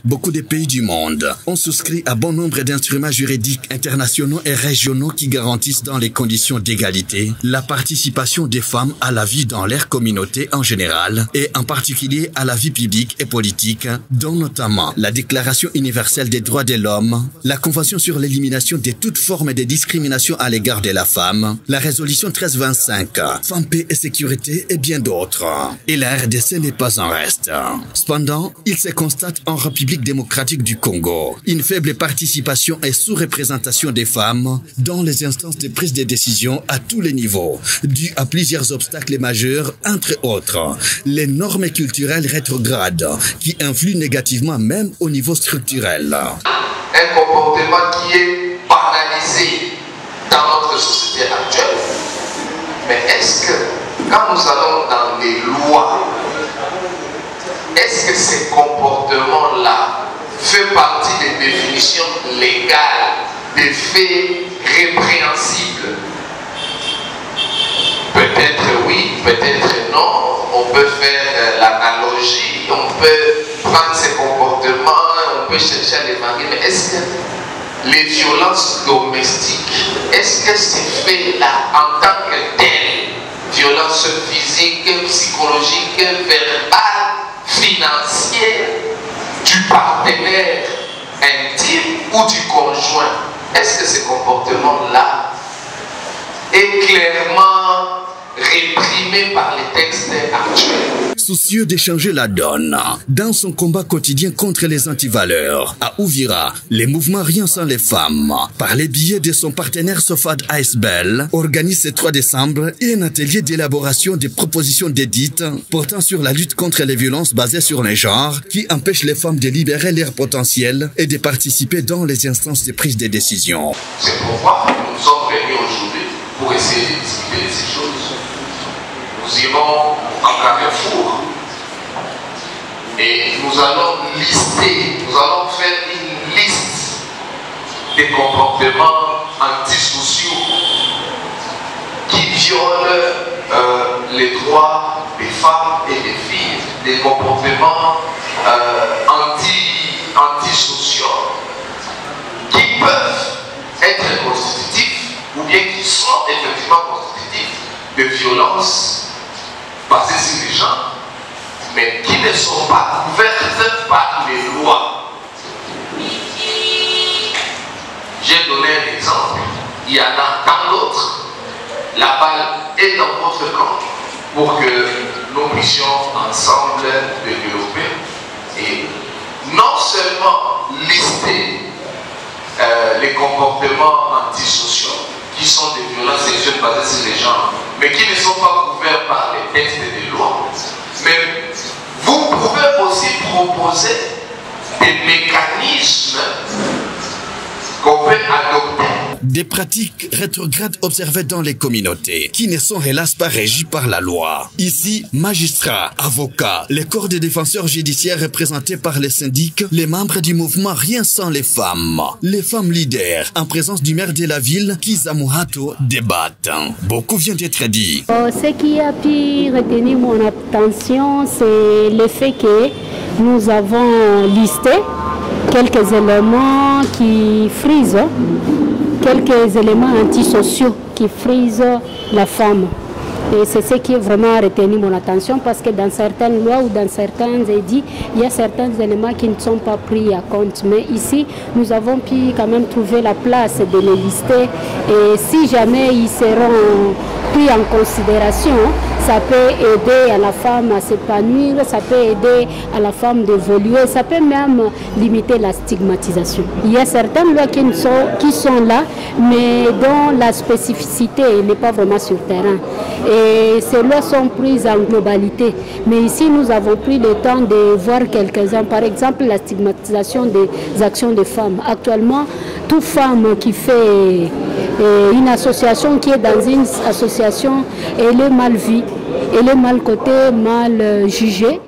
Beaucoup de pays du monde ont souscrit à bon nombre d'instruments juridiques internationaux et régionaux qui garantissent dans les conditions d'égalité la participation des femmes à la vie dans leur communauté en général et en particulier à la vie publique et politique, dont notamment la Déclaration universelle des droits de l'homme, la Convention sur l'élimination de toute forme de discrimination à l'égard de la femme, la Résolution 1325, Femmes, paix et sécurité et bien d'autres. Et la RDC n'est pas en reste. Cependant, il se constate en République démocratique du Congo une faible participation et sous-représentation des femmes dans les instances de prise de décision à tous les niveaux, dû à plusieurs obstacles majeurs, entre autres les normes culturelles rétrogrades qui influent négativement même au niveau structurel. Un comportement qui est banalisé dans notre société actuelle. Mais est-ce que quand nous allons dans les lois, est-ce que ces comportements-là font partie des définitions légales, des faits répréhensibles? Peut-être oui, peut-être non. On peut faire l'analogie, on peut prendre ces comportements, on peut chercher à les marier. Mais est-ce que les violences domestiques, est-ce que ces faits-là, en tant que tels, violences physiques, psychologiques, verbales, financières, du partenaire intime ou du conjoint, est-ce que ces comportements-là est clairement réprimé par les textes actuels? Soucieux d'échanger la donne, dans son combat quotidien contre les antivaleurs, à Ouvira, les mouvements Rien sans les femmes, par les billets de son partenaire Sofad ASBL, organise ce 3 décembre un atelier d'élaboration des propositions d'édite portant sur la lutte contre les violences basées sur les genres qui empêchent les femmes de libérer leur potentiel et de participer dans les instances de prise de décision. C'est pourquoi nous sommes réunis aujourd'hui pour essayer de discuter de ces choses. Nous irons en Carrefour et nous allons lister, nous allons faire une liste des comportements antisociaux qui violent les droits des femmes et des filles, des comportements antisociaux qui peuvent être constitutifs ou bien qui sont effectivement constitutifs de violences basées sur les gens, mais qui ne sont pas couvertes par les lois. J'ai donné un exemple, il y en a tant d'autres. La balle est dans votre camp pour que nous puissions ensemble développer et non seulement lister les comportements antisociaux qui sont des violences sexuelles basées sur les gens, mais qui ne sont pas couverts par les textes des lois. Mais vous pouvez aussi proposer des mécanismes qu'on peut adopter. Des pratiques rétrogrades observées dans les communautés, qui ne sont hélas pas régies par la loi. Ici, magistrats, avocats, les corps de défenseurs judiciaires représentés par les syndics, les membres du mouvement Rien sans les femmes leaders, en présence du maire de la ville, Kiza Muhato, débattent. Beaucoup vient d'être dit. Ce qui a pu retenir mon attention, c'est le fait que nous avons listé quelques éléments qui frisent, quelques éléments antisociaux qui frisent la femme. Et c'est ce qui a vraiment retenu mon attention parce que dans certaines lois ou dans certains édits, il y a certains éléments qui ne sont pas pris à compte. Mais ici, nous avons pu quand même trouver la place de les lister. Et si jamais ils seront pris en considération, ça peut aider à la femme à s'épanouir, ça peut aider à la femme d'évoluer, ça peut même limiter la stigmatisation. Il y a certaines lois qui sont là, mais dont la spécificité n'est pas vraiment sur le terrain. Et ces lois sont prises en globalité. Mais ici, nous avons pris le temps de voir quelques-uns. Par exemple, la stigmatisation des actions des femmes. Actuellement, toute femme qui fait une association, qui est dans une association, elle est mal vue, elle est mal cotée, mal jugée.